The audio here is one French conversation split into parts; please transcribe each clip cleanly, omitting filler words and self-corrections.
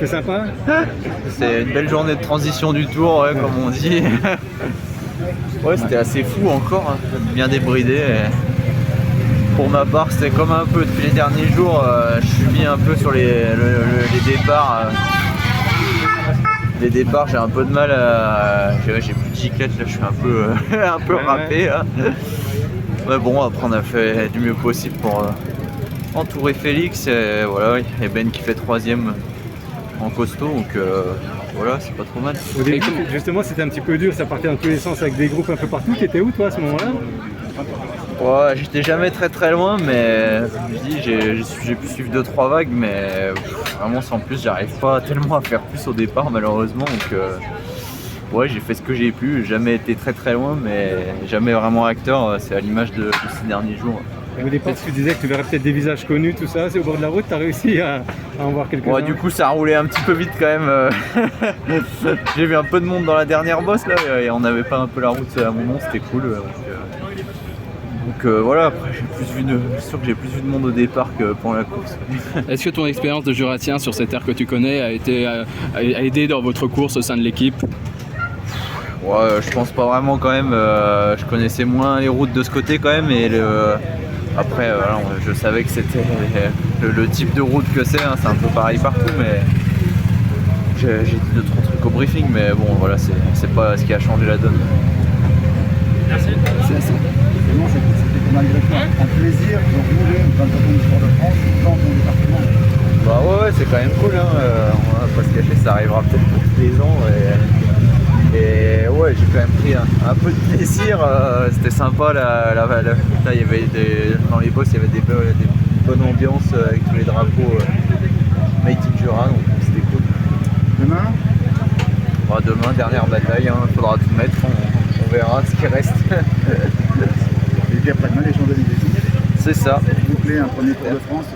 C'était sympa. C'est une belle journée de transition du Tour, ouais, comme on dit. Ouais, c'était assez fou encore, hein, bien débridé. Et pour ma part, c'était comme un peu depuis les derniers jours, je suis mis un peu sur les départs. Les départs, j'ai un peu de mal à. J'ai plus de giclette, là, je suis un peu, un peu râpé. Là. Mais bon, après, on a fait du mieux possible pour entourer Félix. Et voilà, et Ben qui fait 3ème en costaud, donc voilà, c'est pas trop mal. Au début, justement, c'était un petit peu dur, ça partait dans tous les sens avec des groupes un peu partout. T'étais où toi à ce moment-là? Ouais, j'étais jamais très loin, mais je dis, j'ai pu suivre 2-3 vagues, mais vraiment sans plus, j'arrive pas tellement à faire plus au départ malheureusement. Donc ouais, j'ai fait ce que j'ai pu, j'ai jamais été très loin, mais jamais vraiment acteur, c'est à l'image de ces derniers jours. Et au départ, tu disais que tu verrais peut-être des visages connus, tout ça, c'est au bord de la route, t'as réussi à en voir quelques-uns? Ouais, du coup ça a roulé un petit peu vite quand même. J'ai vu un peu de monde dans la dernière bosse là, et on n'avait pas un peu la route à un moment, c'était cool. Donc voilà, après c'est sûr que j'ai plus vu de monde au départ que pendant la course. Est-ce que ton expérience de jurassien sur cette aire que tu connais a aidé dans votre course au sein de l'équipe? Ouais, je pense pas vraiment quand même, je connaissais moins les routes de ce côté quand même, et après je savais que c'était le type de route que c'est, hein, c'est un peu pareil partout, mais j'ai dit 2-3 trucs au briefing, mais bon voilà, c'est pas ce qui a changé la donne. Merci. C'était malgré tout un plaisir de rouler dans le Tour de France dans ton département. Bah ouais, c'est quand même cool, hein. On va pas se cacher, ça arrivera peut-être pour tous les ans. Et ouais, j'ai quand même pris un peu de plaisir, c'était sympa. Là, il y avait dans les bosses, il y avait des bonnes ambiances avec tous les drapeaux Made in Jura, donc c'était cool. Demain Bah, demain, dernière bataille, hein, faudra tout mettre, on verra ce qui reste. Et puis après demain, les Champs-Élysées. C'est ça. Boucler un premier Tour de France,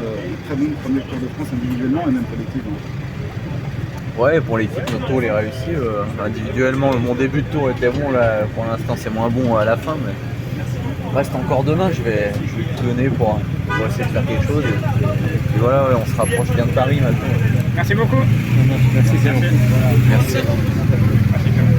très bon premier Tour de France individuellement et même collectivement. Ouais, pour l'équipe, notre tour il est réussi. Individuellement, mon début de tour était bon, là pour l'instant c'est moins bon à la fin, mais reste encore demain, je vais tout donner pour essayer de faire quelque chose. Et voilà, ouais, on se rapproche bien de Paris maintenant. Merci beaucoup. Merci, c'est bon. Merci.